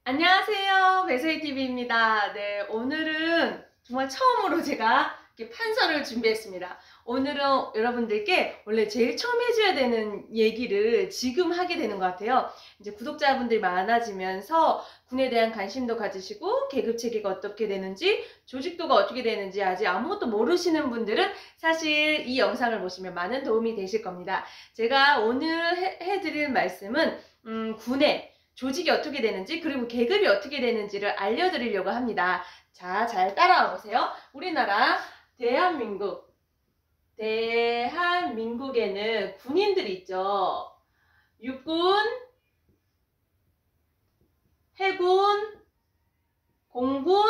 안녕하세요. 배소희TV입니다. 네, 오늘은 정말 처음으로 제가 이렇게 판서를 준비했습니다. 오늘은 여러분들께 원래 제일 처음 해줘야 되는 얘기를 지금 하게 되는 것 같아요. 이제 구독자분들이 많아지면서 군에 대한 관심도 가지시고 계급 체계가 어떻게 되는지, 조직도가 어떻게 되는지 아직 아무것도 모르시는 분들은 사실 이 영상을 보시면 많은 도움이 되실 겁니다. 제가 오늘 해드릴 말씀은 군의 조직이 어떻게 되는지 그리고 계급이 어떻게 되는지를 알려드리려고 합니다. 자, 잘 따라와 보세요. 우리나라 대한민국에는 군인들이 있죠. 육군, 해군, 공군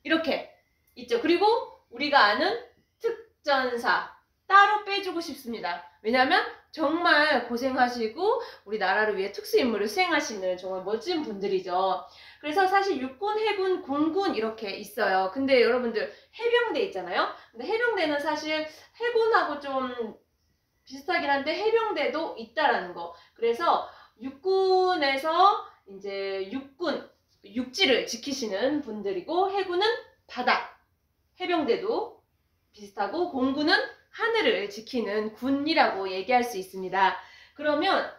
이렇게 있죠. 그리고 우리가 아는 특전사 따로 빼주고 싶습니다. 왜냐하면 정말 고생하시고 우리나라를 위해 특수임무를 수행하시는 정말 멋진 분들이죠. 그래서 사실 육군, 해군, 공군 이렇게 있어요. 근데 여러분들 해병대 있잖아요. 근데 해병대는 사실 해군하고 좀 비슷하긴 한데 해병대도 있다라는 거. 그래서 육군에서 이제 육지를 지키시는 분들이고, 해군은 바다, 해병대도 비슷하고, 공군은 하늘을 지키는 군이라고 얘기할 수 있습니다. 그러면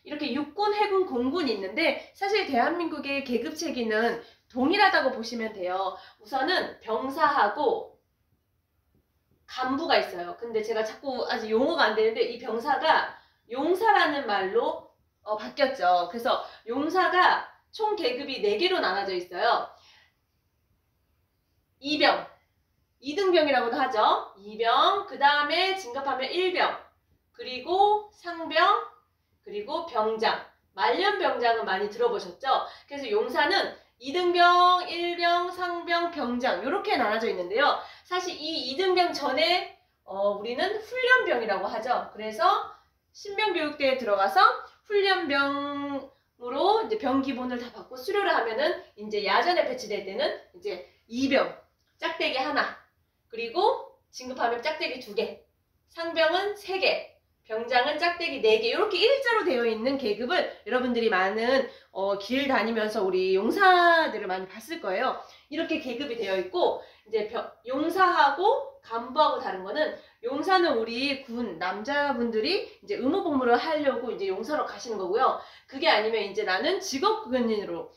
이렇게 육군, 해군, 공군이 있는데 사실 대한민국의 계급 체계는 동일하다고 보시면 돼요. 우선은 병사하고 간부가 있어요. 근데 제가 자꾸 아직 용어가 안 되는데 이 병사가 용사라는 말로 바뀌었죠. 그래서 용사가 총 계급이 4개로 나눠져 있어요. 이병, 2등병이라고도 하죠. 2병, 그 다음에 진급하면 1병, 그리고 상병, 그리고 병장, 말년병장은 많이 들어보셨죠? 그래서 용사는 2등병, 1병, 상병, 병장 이렇게 나눠져 있는데요. 사실 이 2등병 전에 우리는 훈련병이라고 하죠. 그래서 신병교육대에 들어가서 훈련병으로 이제 병 기본을 다 받고 수료를 하면은 이제 야전에 배치될 때는 이제 2병, 짝대기 하나, 그리고 진급하면 짝대기 2개, 상병은 3개, 병장은 짝대기 4개 이렇게 일자로 되어 있는 계급을 여러분들이 많은 길 다니면서 우리 용사들을 많이 봤을 거예요. 이렇게 계급이 되어 있고 이제 용사하고 간부하고 다른 거는 용사는 우리 군 남자분들이 이제 의무복무를 하려고 이제 용사로 가시는 거고요. 그게 아니면 이제 나는 직업군인으로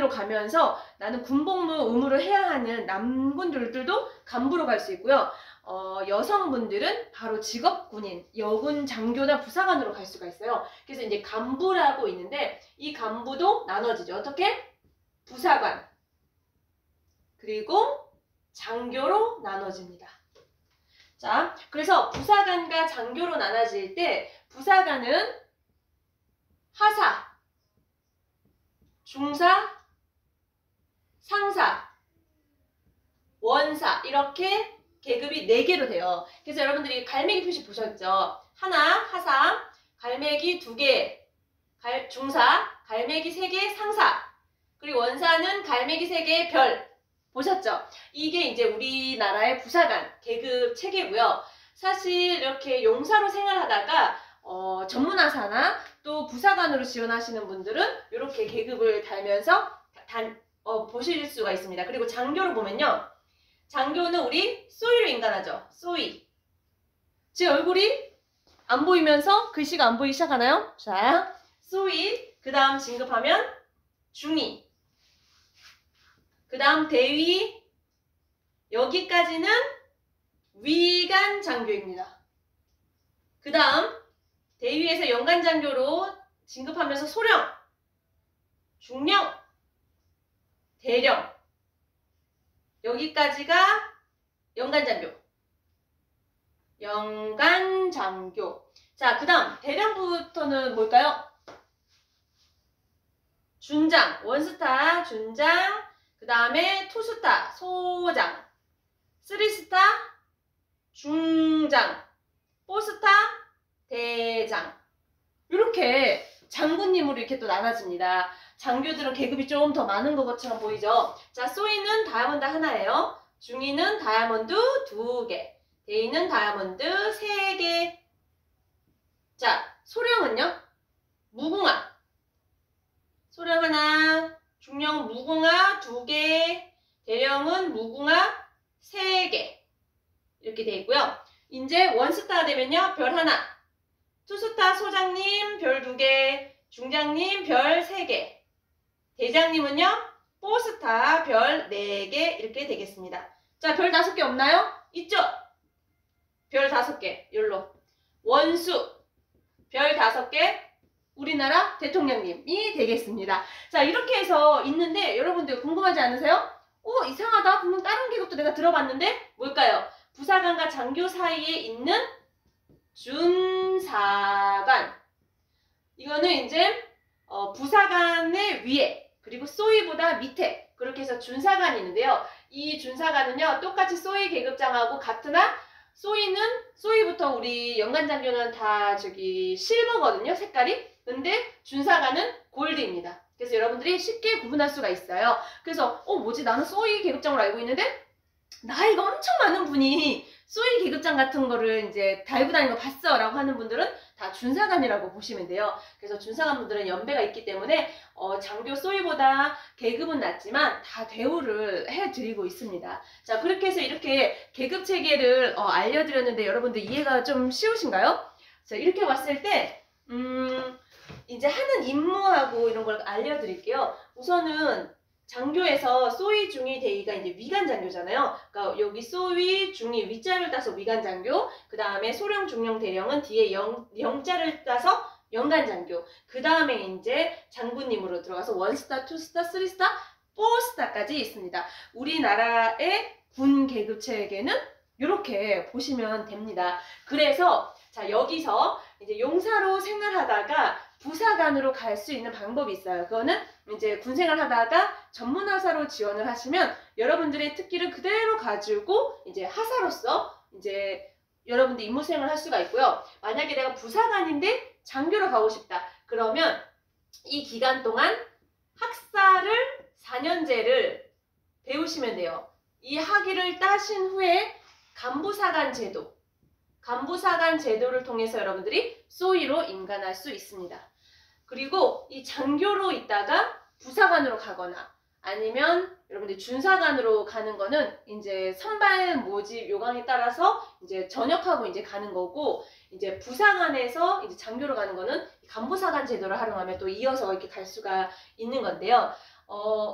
가면서 나는 군복무 의무를 해야 하는 남군들도 간부로 갈 수 있고요. 여성분들은 바로 직업군인, 여군 장교나 부사관으로 갈 수가 있어요. 그래서 이제 간부라고 있는데 이 간부도 나눠지죠. 어떻게? 부사관, 그리고 장교로 나눠집니다. 자, 그래서 부사관과 장교로 나눠질 때 부사관은 하사, 중사, 상사, 원사 이렇게 계급이 4개로 돼요. 그래서 여러분들이 갈매기 표시 보셨죠? 하나, 하사, 갈매기 2개, 중사, 갈매기 3개, 상사, 그리고 원사는 갈매기 3개, 별. 보셨죠? 이게 이제 우리나라의 부사관 계급 체계고요. 사실 이렇게 용사로 생활하다가 전문화사나 또 부사관으로 지원하시는 분들은 이렇게 계급을 달면서 보실 수가 있습니다. 그리고 장교를 보면요. 장교는 우리 쏘이로 인간하죠. 쏘이. 제 얼굴이 안 보이면서 글씨가 안 보이기 시작하나요? 자, 쏘이. 그 다음 진급하면 중위. 그 다음 대위. 여기까지는 위관 장교입니다. 그 다음 대위에서 연간 장교로 진급하면서 소령, 중령, 대령. 여기까지가 연간장교. 연간장교. 자, 그 다음 대령부터는 뭘까요? 준장, 원스타, 준장. 그 다음에 투스타, 소장. 쓰리스타, 중장. 포스타, 대장. 이렇게 장군님으로 이렇게 또 나눠집니다. 장교들은 계급이 좀 더 많은 것처럼 보이죠? 자, 쏘이는 다이아몬드 하나예요. 중위는 다이아몬드 2개. 대위는 다이아몬드 3개. 자, 소령은요? 무궁화. 투스타 2개, 대령은 무궁화 3개 이렇게 돼 있고요. 이제 원스타가 되면요. 별 하나, 투스타 소장님 별 2개, 중장님 별 3개, 대장님은요. 4스타 별 4개 이렇게 되겠습니다. 자, 별 5개 없나요? 있죠? 별 5개 열로. 원수 별 5개 우리나라 대통령님이 되겠습니다. 자, 이렇게 해서 있는데 여러분들 궁금하지 않으세요? 이상하다. 분명 다른 계급도 내가 들어봤는데 뭘까요? 부사관과 장교 사이에 있는 준사관. 이거는 이제 부사관의 위에 그리고 소위보다 밑에 그렇게 해서 준사관이 있는데요. 이 준사관은요. 똑같이 소위 계급장하고 같으나 소위부터 우리 연간장교는 다 실버거든요. 색깔이. 근데 준사관은 골드입니다. 그래서 여러분들이 쉽게 구분할 수가 있어요. 그래서 뭐지? 나는 소위 계급장으로 알고 있는데 나이가 엄청 많은 분이 소위 계급장 같은 거를 이제 달고 다니는 거 봤어 라고 하는 분들은 다 준사관이라고 보시면 돼요. 그래서 준사관 분들은 연배가 있기 때문에 장교 소위보다 계급은 낮지만 다 대우를 해드리고 있습니다. 자, 그렇게 해서 이렇게 계급 체계를 알려드렸는데 여러분들 이해가 좀 쉬우신가요? 자, 이렇게 봤을 때 이제 하는 임무하고 이런 걸 알려드릴게요. 우선은 장교에서 소위, 중위, 대위가 이제 위관 장교잖아요. 그러니까 여기 소위, 중위, 위자를 따서 위관 장교, 그 다음에 소령, 중령, 대령은 뒤에 영자를 따서 연간 장교, 그 다음에 이제 장군님으로 들어가서 원스타, 투스타, 쓰리스타, 포스타까지 있습니다. 우리나라의 군 계급 체계는 이렇게 보시면 됩니다. 그래서 자, 여기서 이제 용사로 생활하다가 부사관으로 갈 수 있는 방법이 있어요. 그거는 이제 군생활 하다가 전문하사로 지원을 하시면 여러분들의 특기를 그대로 가지고 이제 하사로서 이제 여러분들 임무 수행을 할 수가 있고요. 만약에 내가 부사관인데 장교로 가고 싶다. 그러면 이 기간 동안 학사를 4년제를 배우시면 돼요. 이 학위를 따신 후에 간부사관 제도를 통해서 여러분들이 소위로 임관할 수 있습니다. 그리고 이 장교로 있다가 부사관으로 가거나 아니면 여러분들이 준사관으로 가는 거는 이제 선발 모집 요강에 따라서 이제 전역하고 이제 가는 거고, 이제 부사관에서 이제 장교로 가는 거는 간부사관 제도를 활용하면 또 이어서 이렇게 갈 수가 있는 건데요.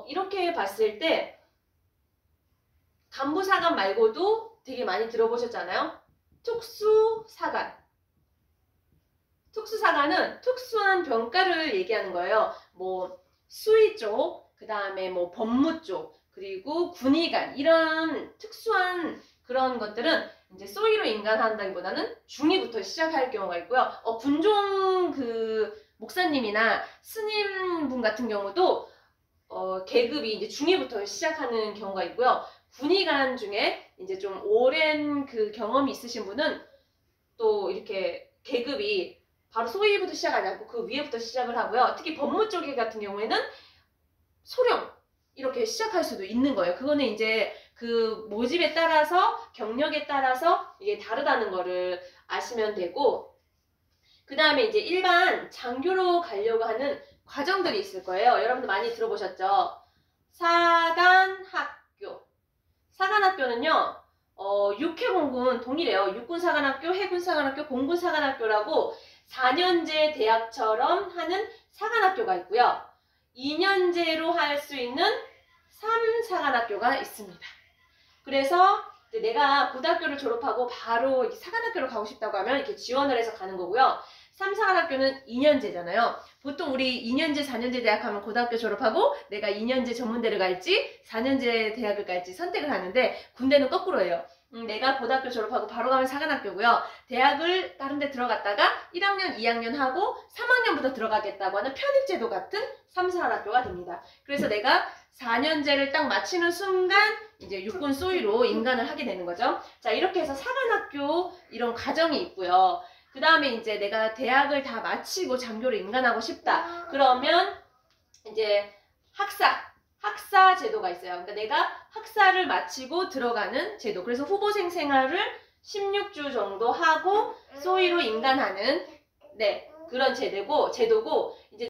이렇게 봤을 때 간부사관 말고도 되게 많이 들어보셨잖아요. 특수사관은 특수한 병과를 얘기하는 거예요. 뭐 수의 쪽, 그 다음에 뭐 법무 쪽, 그리고 군의관, 이런 특수한 그런 것들은 이제 소위로 임관한다기보다는 중위부터 시작할 경우가 있고요. 군종 목사님이나 스님분 같은 경우도 계급이 이제 중위부터 시작하는 경우가 있고요. 군의관 중에 이제 좀 오랜 경험이 있으신 분은 또 이렇게 계급이 바로 소위부터 시작하지 않고 그 위에부터 시작을 하고요. 특히 법무 쪽에 같은 경우에는 소령 이렇게 시작할 수도 있는 거예요. 그거는 이제 그 모집에 따라서 경력에 따라서 이게 다르다는 거를 아시면 되고, 그 다음에 이제 일반 장교로 가려고 하는 과정들이 있을 거예요. 여러분들 많이 들어보셨죠? 사관학교는요, 육해공군 동일해요. 육군사관학교, 해군사관학교, 공군사관학교라고 4년제 대학처럼 하는 사관학교가 있고요. 2년제로 할 수 있는 3사관학교가 있습니다. 그래서 내가 고등학교를 졸업하고 바로 사관학교로 가고 싶다고 하면 이렇게 지원을 해서 가는 거고요. 3사관학교는 2년제잖아요. 보통 우리 2년제, 4년제 대학 하면 고등학교 졸업하고 내가 2년제 전문대를 갈지 4년제 대학을 갈지 선택을 하는데, 군대는 거꾸로예요. 내가 고등학교 졸업하고 바로 가면 사관학교고요. 대학을 다른 데 들어갔다가 1학년, 2학년 하고 3학년부터 들어가겠다고 하는 편입제도 같은 3사관학교가 됩니다. 그래서 내가 4년제를 딱 마치는 순간 이제 육군 소위로 임관을 하게 되는 거죠. 자, 이렇게 해서 사관학교 이런 과정이 있고요. 그 다음에 이제 내가 대학을 다 마치고 장교로 임관하고 싶다. 그러면 이제 학사 제도가 있어요. 그러니까 내가 학사를 마치고 들어가는 제도. 그래서 후보생 생활을 16주 정도 하고 소위로 임관하는 그런 제도고 이제